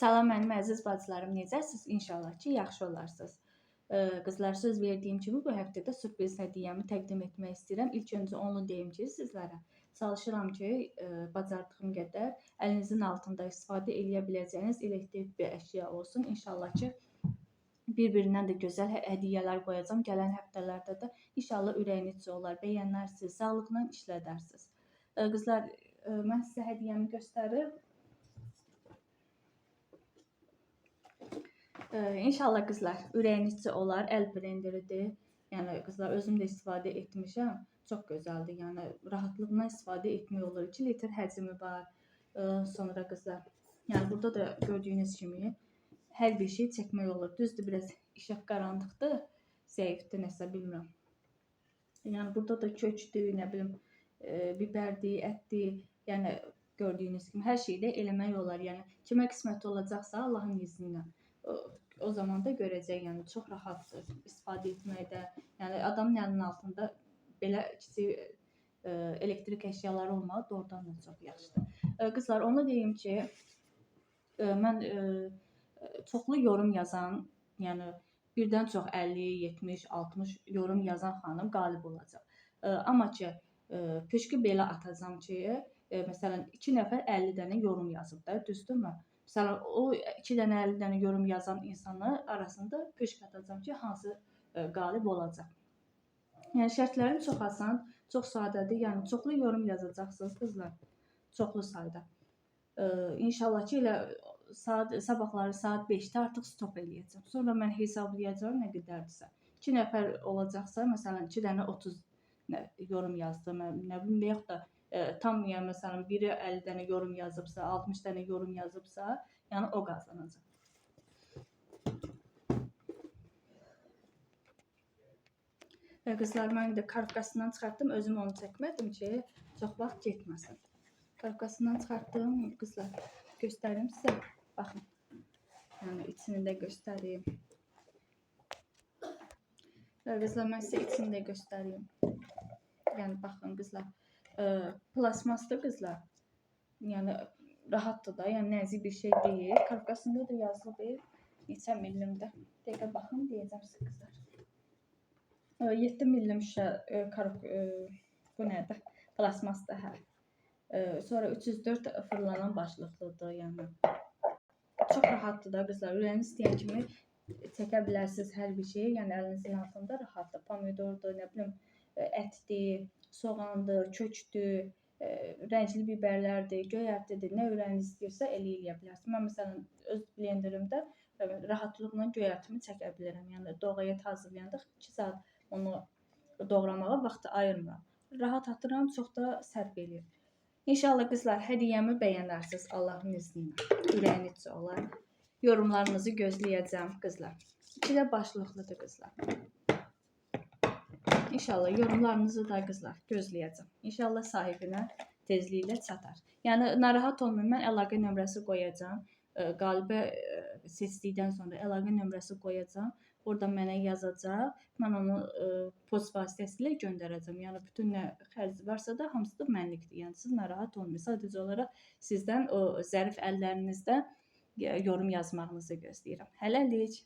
Salam mənim əziz bacılarım, necəsiz? İnşallah ki, yaxşı olarsınız. Qızlar, söz verdiyim kimi bu həftə də sürpriz hədiyyəmi təqdim etmək istəyirəm. İlk öncə onu deyim ki, sizlərə çalışıram ki, bacardığım qədər əlinizin altında istifadə edə biləcəyiniz elektrik bir əşya olsun. İnşallah ki, bir-birindən də gözəl hədiyyələr qoyacağam. Gələn həftələrdə də inşallah ürəyinizcə olar, bəyənərsiniz, sağlıqla işlədərsiniz. Qızlar, mən sizə hədiyyəmi göstərim. İnşallah qızlar, ürəyinizcə olar, əl blenderidir. Yəni qızlar, özüm də istifadə etmişəm. Çox gözəldir. Yəni rahatlıqla istifadə etmək olur. 2 litr həcmi var. Sonra qızlar, yəni burada da gördüyünüz kimi hər bir şey çəkmək olur. Düzdür, biraz işıq qaranlıqdır, zəifdir, nəsə bilmirəm. Yəni burada da kökdür, nə bilim, bibərdir, ətdir. Yəni gördüyünüz kimi hər şeyi də eləmək olar. Yəni kimə qismət olacaqsa Allahın izni ilə o zaman da görəcək, yəni çox rahatdır istifadə etməkdə. Yəni adamın əlinin altında belə kiçik elektrik əşyaları olmağı doğrudan da çox yaxşıdır. Qızlar, onu deyim ki, mən çoxlu yorum yazan, yəni birdən çox 50, 70, 60 yorum yazan xanım qalib olacaq. Amma ki, püşkü belə atacağam ki, məsələn 2 nəfər 50 dənə yorum yazıb da, düzdürmü? Məsələn, o 2 dənə 50 dənə yorum yazan insanlar arasında püşk atacağam ki, hansı qalib olacaq. Yəni şərtlərim çox asan, çox sadədir. Yəni çoxlu yorum yazacaqsınız qızlar, çoxlu sayda. İnşallah ki, elə sabahları saat 5-də artıq stop eləyəcəm. Sonra mən hesablayacağım nə qədərdirsə. 2 nəfər olacaqsa, məsələn 2 dənə 30 yorum yazdı, nə bilim, yaxud da tam, yəni məsələn biri 50 dənə yorum yazıbsa, 60 dənə yorum yazıbsa, yəni o qazanacaq. Qızlar, mən də kartkasından çıxartdım, özüm onu çəkmədim ki, çox vaxt getməsin. Kartkasından çıxartdım, qızlar, göstərim sizə. Baxın, yəni içini də göstəreyim. Qızlar, mən sizə içini də göstəreyim. Yəni baxın qızlar, plasmasdır qızlar. Yəni rahatdır da, yəni nəzik bir şey deyil. Kartkasında da yazılıdır neçə millimdə. Dəqiqə baxın, deyəcəm sizə qızlar. 7 millim şüşə bu nədir? Plasmasdır, hə. Sonra 304 fırlanan başlıqlıdır, yəni. Çox rahatdır da qızlar. Ürəyiniz istəyən kimi çəkə bilərsiniz hər bir şeyi. Yəni əlinizin altında rahatdır. Pomidordur, nə bilim, ətdir, soğandır, kökdür, rəngli bibərlərdir, göyərtidir. Nə ürəyiniz istəyirsə elə eləyə bilərsiniz. Mən məsələn öz blenderimdə rahatlıqla göyərtimi çəkə bilirəm. Yəni doğrayət hazırlayanda 2 saat onu doğramağa vaxt ayırmıram. Rahat atıram, çox da sərf eləyir. İnşallah qızlar, hədiyyəmi bəyənərsiniz Allahın izni ilə. Ürəyinizcə olar. Yorumlarınızı gözləyəcəm qızlar. 2 də başlıqlıdır qızlar. İnşallah yorumlarınızı da qızlar gözləyəcəm. İnşallah sahibinə tezliklə çatar. Yəni narahat olmayın, mən əlaqə nömrəsi qoyacağam. Qalibə seçdikdən sonra əlaqə nömrəsi qoyacağam. Orada mənə yazacaq. Mən onu post vasitəsilə göndərəcəm. Yəni bütün nə xərci varsa da hamısı da mənlikdir. Yəni siz narahat olmayın. Sadəcə olaraq sizdən o zərif əllərinizdə yorum yazmağınızı gözləyirəm. Hələlik.